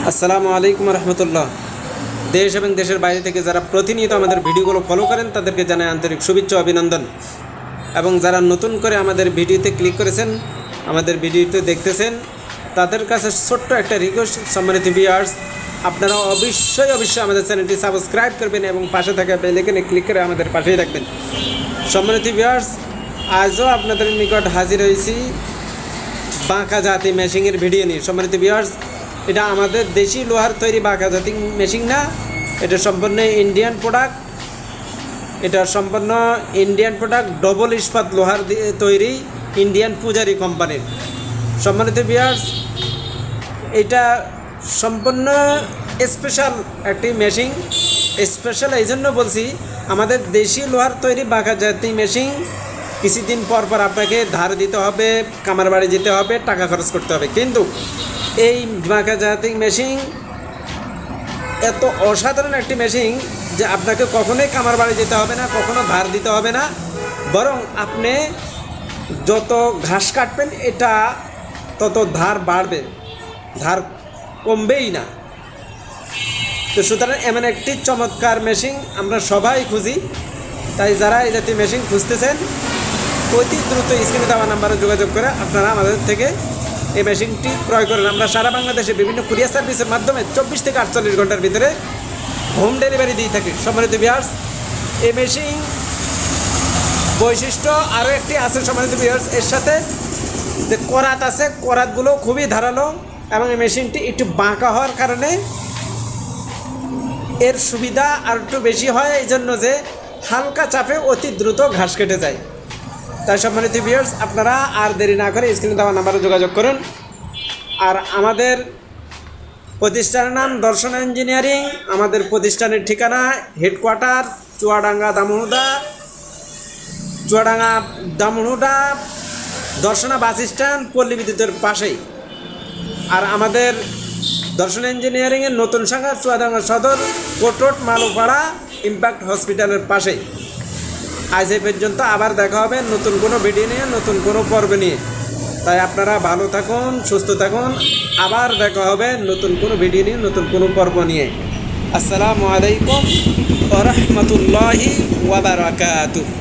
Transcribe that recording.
আসসালামু আলাইকুম রহমতুল্লাহ। দেশ এবং দেশের বাইরে থেকে যারা প্রতিনিয়ত আমাদের ভিডিওগুলো ফলো করেন তাদেরকে জানাই আন্তরিক শুভেচ্ছা অভিনন্দন। এবং যারা নতুন করে আমাদের ভিডিওতে ক্লিক করেছেন, আমাদের ভিডিওতে দেখতেছেন, তাদের কাছে ছোট্ট একটা রিকোয়েস্ট, সম্মানিত ভিউয়ার্স, আপনারা অবশ্যই আমাদের চ্যানেলটি সাবস্ক্রাইব করবেন এবং পাশে থাকা বেল আইকনে ক্লিক করে আমাদের পাশেই রাখবেন। সম্মানিত ভিউয়ার্স, আজও আপনাদের নিকট হাজির হয়েছি বাঁকা জাতি মেশিনের ভিডিও নিয়ে। সম্মানিত ভিউয়ার্স, এটা আমাদের দেশি লোহার তৈরি বাঁকা জাতি মেশিন না, এটা সম্পূর্ণ ইন্ডিয়ান প্রোডাক্ট। এটা সম্পূর্ণ ইন্ডিয়ান প্রোডাক্ট, ডবল ইস্পাত লোহার দিয়ে তৈরি, ইন্ডিয়ান পূজারি কোম্পানির। সম্মানিত ভিউয়ার্স, এটা সম্পূর্ণ স্পেশাল একটি মেশিন। স্পেশাল এই জন্য বলছি, আমাদের দেশি লোহার তৈরি বাঁকা জাতি মেশিন কিছুদিন পর পর আপনাকে ধার দিতে হবে, কামার বাড়ি যেতে হবে, টাকা খরচ করতে হবে। কিন্তু এই বাঁকা জাতি মেশিন এত অসাধারণ একটি মেশিন যে আপনাকে কখনোই কামার বাড়ি যেতে হবে না, কখনো ধার দিতে হবে না, বরং আপনি যত ঘাস কাটবেন এটা তত ধার বাড়বে, ধার কমবেই না। তো সুতরাং এমন একটি চমৎকার মেশিন আমরা সবাই খুঁজি। তাই যারা এই জাতীয় মেশিন খুঁজতেছেন, অতি দ্রুত স্ক্রিনে দেওয়া নাম্বারে যোগাযোগ করে আপনারা আমাদের থেকে এই মেশিনটি ক্রয় করেন। আমরা সারা বাংলাদেশে বিভিন্ন কুরিয়ার সার্ভিসের মাধ্যমে 24 থেকে 48 ঘন্টার ভিতরে হোম ডেলিভারি দিয়ে থাকি। সম্মানিত ভিউয়ার্স, এই মেশিন বৈশিষ্ট্য আরও একটি আছে সম্মানিত ভিউয়ার্স, এর সাথে যে করাত আছে, করাতগুলো খুবই ধারালো এবং এই মেশিনটি একটু বাঁকা হওয়ার কারণে এর সুবিধা আর একটু বেশি হয়, এই জন্য যে হালকা চাপে অতি দ্রুত ঘাস কেটে যায়। তাই সম্মানিত ভিউয়ার্স, আপনারা আর দেরি না করে স্ক্রিনে দেওয়া নাম্বারে যোগাযোগ করুন। আর আমাদের প্রতিষ্ঠানের নাম দর্শন ইঞ্জিনিয়ারিং। আমাদের প্রতিষ্ঠানের ঠিকানা headquarter Chuadanga Damurhuda Darshana bus stand, পল্লী বিদ্যুতের পাশেই। আর আমাদের দর্শন ইঞ্জিনিয়ারিংয়ের নতুন শাখা চুয়াডাঙ্গা সদর, কোটরোড মালুপাড়া ইম্প্যাক্ট হসপিটালের পাশেই। আজ এই পর্যন্ত, আবার দেখা হবে নতুন কোনো ভিডিও নিয়ে, নতুন কোনো পর্ব নিয়ে। তাই আপনারা ভালো থাকুন, সুস্থ থাকুন, আবার দেখা হবে নতুন কোনো ভিডিও নিয়ে, নতুন কোনো পর্ব নিয়ে। আসসালামু আলাইকুম ওয়া রাহমাতুল্লাহি ওয়া বারাকাতুহু।